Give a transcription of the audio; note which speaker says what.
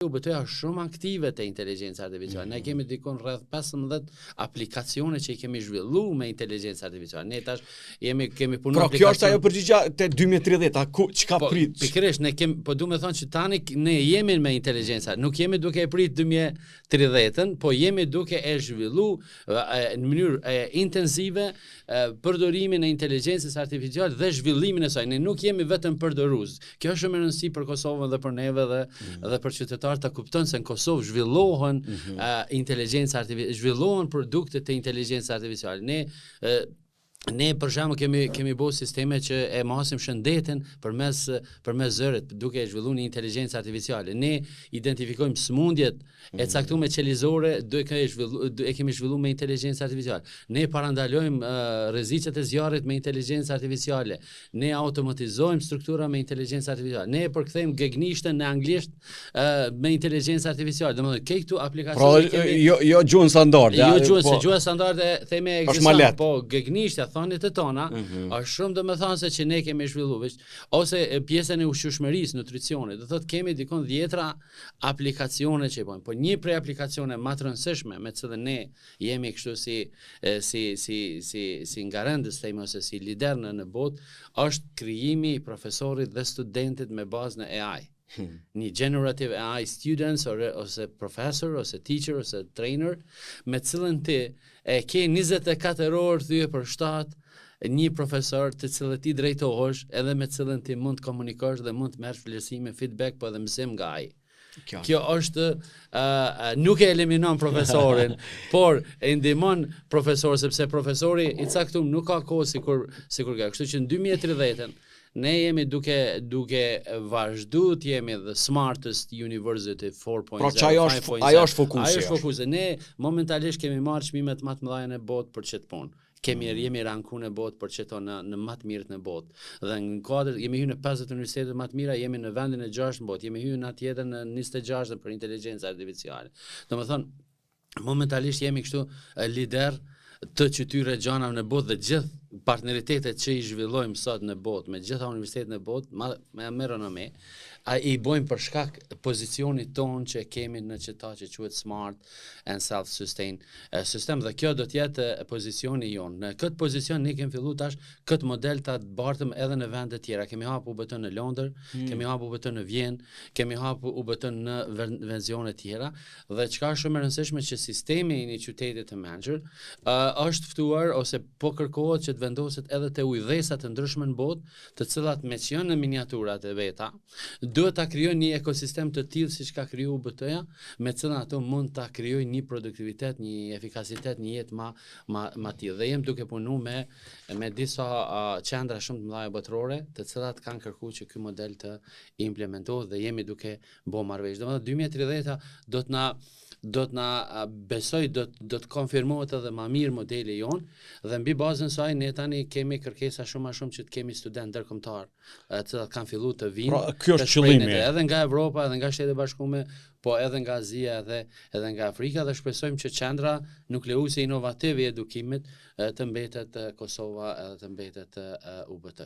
Speaker 1: UBT është shumë aktive te inteligjenca artificiale. Ne kemi dikon rreth 15 aplikacione që i kemi zhvilluar me inteligjencë artificiale. Ne tash kemi punuar
Speaker 2: aplikacione. Kjo është ajo përgjigja te 2030, çka prit?
Speaker 1: Pikërisht ne kemi, po duhet të thonë që tani ne jemi me inteligjenca, nuk jemi duke e prit 2030-ën, po jemi duke e zhvilluar në mënyrë intensive përdorimin e inteligjencës artificiale dhe zhvillimin e saj. Ne nuk jemi vetëm përdorues. Kjo është shumë e rëndësishme për Kosovën dhe për neve dhe për qytetarët ta kupton se në Kosovë zhvillohen inteligjenca artificiale, zhvillohen produkte të inteligjencës artificiale. Ne për shembull kemi bërë sisteme që e masim shëndetin përmes zërit, duke zhvilluar një inteligjencë artificiale. Ne identifikojmë sëmundjet e caktuara qelizore, e kemi zhvilluar me inteligjencë artificiale. Ne parandalojmë rreziqet e zjarrit me inteligjencë artificiale. Ne automatizojmë struktura me inteligjencë artificiale. Ne përkthejmë gegnishtën në anglisht me inteligjencë artificiale. Domethënë këto aplikacione
Speaker 2: kemi jo gjuhën standarde.
Speaker 1: Jo gjuhën, se gjuha standarde themi ekziston, po gegnishtja thonit e tona, është shumë domethënëse që ne kemi zhvilluar, ose pjesën e ushqyeshmërisë, nutricionit. Do thotë kemi dikon 10 aplikacione që bojmë, po një prej aplikacione më të rëndësishme me të cilën ne jemi kështu si garantës themi ose si lider në botë, është krijimi i profesorit dhe studentit me bazë në AI. Një generative AI students ose professor ose teacher ose trainer me cilën ti e ke 24 orë thyje për 7 një profesor të cilët ti drejtohesh edhe me cilën ti mund të komunikosh dhe mund të merresh vlerësime, feedback po edhe mësim nga ai. Kjo është nuk e eliminon profesorin, por e ndihmon profesorin sepse profesori i caktuar nuk ka kohë sikur ka. Kështu që në 2030-ën ne jemi duke vazhdu të jemi the smartest university 4.0.
Speaker 2: Pra që ajo është fokusi.
Speaker 1: Ajo është fokusi. Ne momentalisht kemi marrë çmimet më të mëdha në botë për çet punë. Jemi rankuar në botë për çeto në më të mirët në botë. Dhe në kuadër jemi hyrë në 50 universitete më të mira, jemi në vendin e 6 në botë. Jemi hyrë në tjetër në 26 për inteligjencë artificiale. Domethënë momentalisht jemi kështu lider të këtyre gjanave në botë dhe gjithë partneritetet që i zhvillojmë sot në botë, me gjitha universitetet në botë, me renomë, i bojmë për shkak pozicionit tonë që kemi në qëta që quhet smart and self-sustained system, dhe kjo do të jetë pozicioni jonë. Në këtë pozicion ne kemi filluar tash këtë model ta bartëm edhe në vende të tjera. Kemi hapur UBT në Londër, kemi hapur UBT në Vjenë, kemi hapur UBT në vendione të tjera, dhe çka është shumë e rëndësishme që sistemi i një qyteti të mençur është ftuar ose po kërkohet që të vendoset edhe te udhëhesa të ndryshme në botë, të cilat me që janë në miniaturat e veta, duhet ta krijojnë një ekosistem të tillë siç ka kriju UBT-ja, me cilën ato mund ta krijojnë një produktivitet, një efikasitet, një jetë më tillë. Dhe jem duke punuar me disa qendra shumë të mëdha botërore, të cilat kanë kërkuar që ky model të implementohet dhe jemi duke bërë marrëveshje. Domethënë 2030 do të na besoj do të konfirmohet edhe më mirë modeli jon, dhe mbi bazën saj ne tani kemi kërkesa shumë që të kemi student ndërkombëtar, të cilat kanë filluar të vinë.
Speaker 2: Pra, ky është qëllimi.
Speaker 1: Edhe nga Evropa, edhe nga Shtetet e Bashkuara, po edhe nga Azia edhe nga Afrika, dhe shpresojmë që qendra nukleuese inovative e edukimit të mbetet Kosova edhe të mbetet UBT.